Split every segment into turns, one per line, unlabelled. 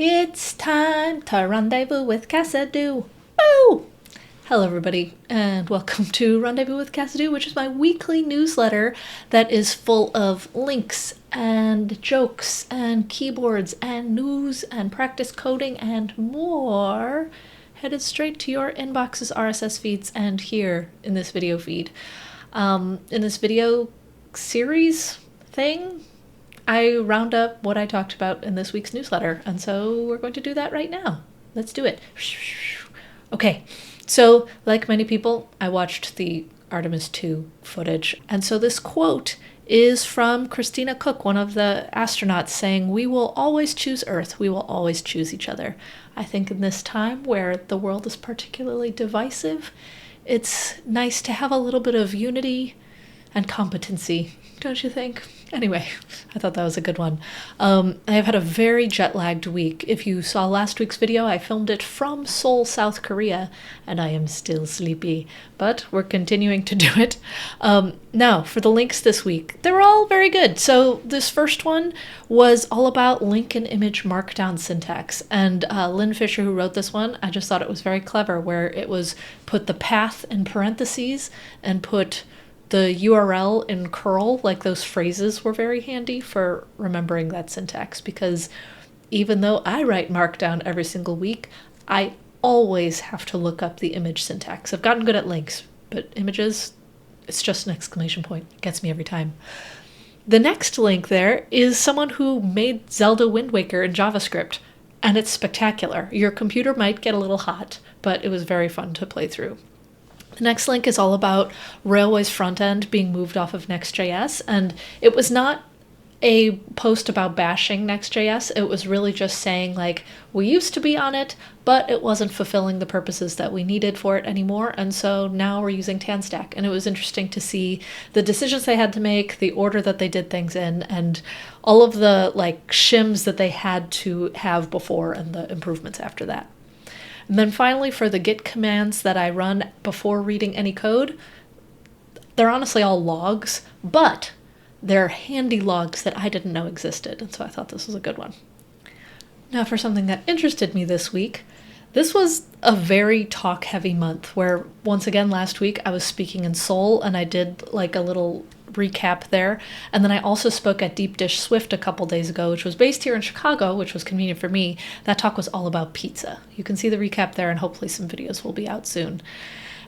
It's time to rendezvous with cassidoo. Woo! Hello everybody, and welcome to Rendezvous with Cassidoo, which is my weekly newsletter that is full of links and jokes and keyboards and news and practice coding and more, headed straight to your inbox's RSS feeds and here in this video feed. In this video series thing, I round up what I talked about in this week's newsletter, and so we're going to do that right now. Let's do it. Okay, so like many people, I watched the Artemis 2 footage, and so this quote is from Christina Cook, one of the astronauts, saying, "We will always choose Earth. We will always choose each other." I think in this time where the world is particularly divisive, it's nice to have a little bit of unity and competency, don't you think? Anyway, I thought that was a good one. I have had a very jet-lagged week. If you saw last week's video, I filmed it from Seoul, South Korea, and I am still sleepy, but we're continuing to do it. Now, for the links this week, they were all very good. So this first one was all about link and image markdown syntax, and Lynn Fisher, who wrote this one, I just thought it was very clever, where it was put the path in parentheses and put the URL in curl. Like, those phrases were very handy for remembering that syntax, because even though I write Markdown every single week, I always have to look up the image syntax. I've gotten good at links, but images, it's just an exclamation point. It gets me every time. The next link there is someone who made Zelda Wind Waker in JavaScript, and it's spectacular. Your computer might get a little hot, but it was very fun to play through. The next link is all about Railway's front end being moved off of Next.js, and it was not a post about bashing Next.js. It was really just saying, like, we used to be on it, but it wasn't fulfilling the purposes that we needed for it anymore, and so now we're using TanStack. And it was interesting to see the decisions they had to make, the order that they did things in, and all of the, like, shims that they had to have before and the improvements after that. And then finally, for the Git commands that I run before reading any code, they're honestly all logs, but they're handy logs that I didn't know existed, and so I thought this was a good one. Now for something that interested me this week. This was a very talk-heavy month, where once again last week I was speaking in Seoul, and I did like a little recap there, and then I also spoke at Deep Dish Swift a couple days ago, which was based here in Chicago, which was convenient for me. That talk was all about pizza. You can see the recap there, and hopefully some videos will be out soon.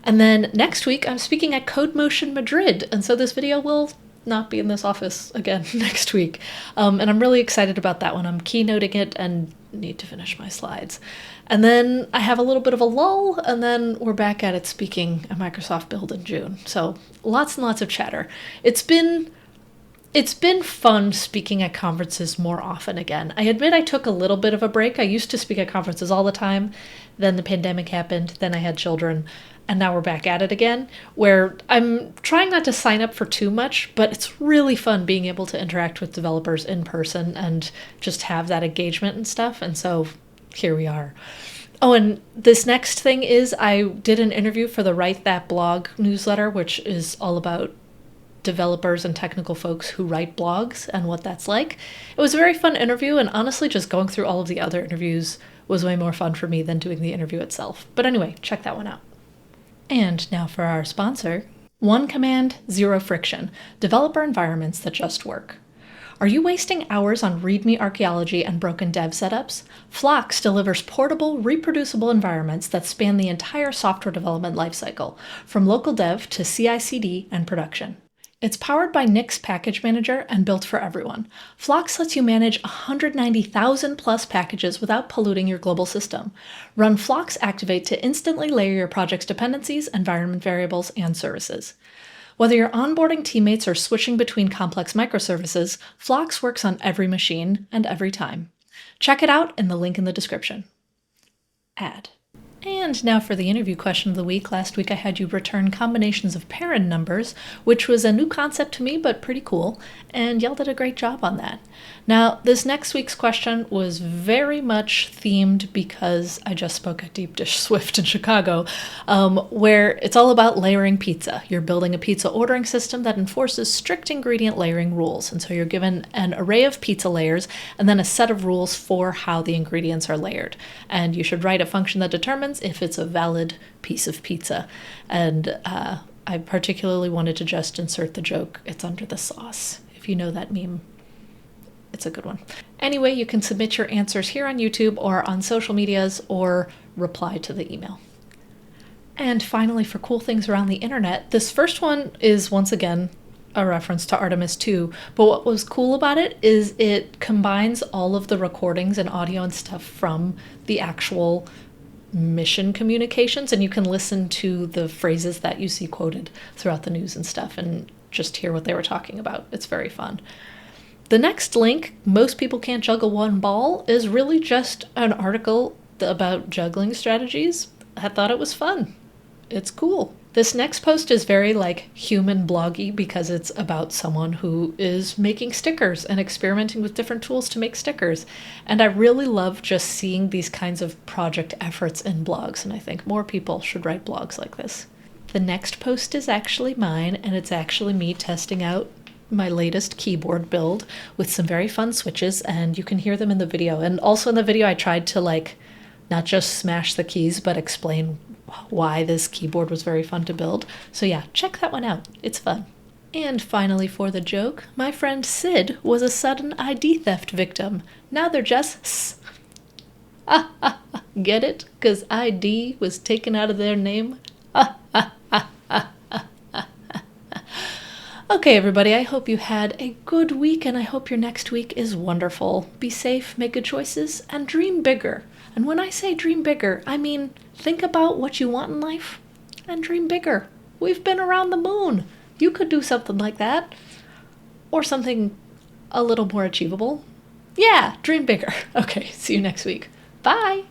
And then next week I'm speaking at CodeMotion Madrid, and so this video will not be in this office again next week. And I'm really excited about that one. I'm keynoting it and need to finish my slides. And then I have a little bit of a lull, and then we're back at it speaking at Microsoft Build in June. So lots and lots of chatter. It's been fun speaking at conferences more often again. I admit I took a little bit of a break. I used to speak at conferences all the time. Then the pandemic happened. Then I had children. And now we're back at it again, where I'm trying not to sign up for too much, but it's really fun being able to interact with developers in person and just have that engagement and stuff. And so here we are. Oh, and this next thing is I did an interview for the Write That Blog newsletter, which is all about developers and technical folks who write blogs and what that's like. It was a very fun interview, and honestly, just going through all of the other interviews was way more fun for me than doing the interview itself. But anyway, check that one out. And now for our sponsor, One Command, Zero Friction, developer environments that just work. Are you wasting hours on README archaeology and broken dev setups? Phlox delivers portable, reproducible environments that span the entire software development lifecycle, from local dev to CI/CD and production. It's powered by Nix Package Manager and built for everyone. Phlox lets you manage 190,000 plus packages without polluting your global system. Run Phlox Activate to instantly layer your project's dependencies, environment variables, and services. Whether you're onboarding teammates or switching between complex microservices, Phlox works on every machine and every time. Check it out in the link in the description. Ad. And And now for the interview question of the week. Last week I had you return combinations of parent numbers, which was a new concept to me, but pretty cool, and y'all did a great job on that. Now, this next week's question was very much themed because I just spoke at Deep Dish Swift in Chicago, where it's all about layering pizza. You're building a pizza ordering system that enforces strict ingredient layering rules, and so you're given an array of pizza layers and then a set of rules for how the ingredients are layered. And you should write a function that determines if it's a valid piece of pizza. And I particularly wanted to just insert the joke, "It's under the sauce." If you know that meme, it's a good one. Anyway, you can submit your answers here on YouTube or on social medias or reply to the email. And finally, for cool things around the internet, this first one is once again a reference to Artemis 2, but what was cool about it is it combines all of the recordings and audio and stuff from the actual mission communications, and you can listen to the phrases that you see quoted throughout the news and stuff and just hear what they were talking about. It's very fun. The next link, "Most People Can't Juggle One Ball," is really just an article about juggling strategies. I thought it was fun. It's cool. This next post is very human bloggy because it's about someone who is making stickers and experimenting with different tools to make stickers. And I really love just seeing these kinds of project efforts in blogs, and I think more people should write blogs like this. The next post is actually mine, and it's actually me testing out my latest keyboard build with some very fun switches, and you can hear them in the video. And also in the video I tried to not just smash the keys but explain why this keyboard was very fun to build. So yeah, check that one out. It's fun. And finally, for the joke, my friend Sid was a sudden ID theft victim. Now they're just Get it? 'Cause ID was taken out of their name. Okay, everybody, I hope you had a good week, and I hope your next week is wonderful. Be safe, make good choices, and dream bigger. And when I say dream bigger, I mean think about what you want in life and dream bigger. We've been around the moon. You could do something like that. Or something a little more achievable. Yeah, dream bigger. Okay, see you next week. Bye!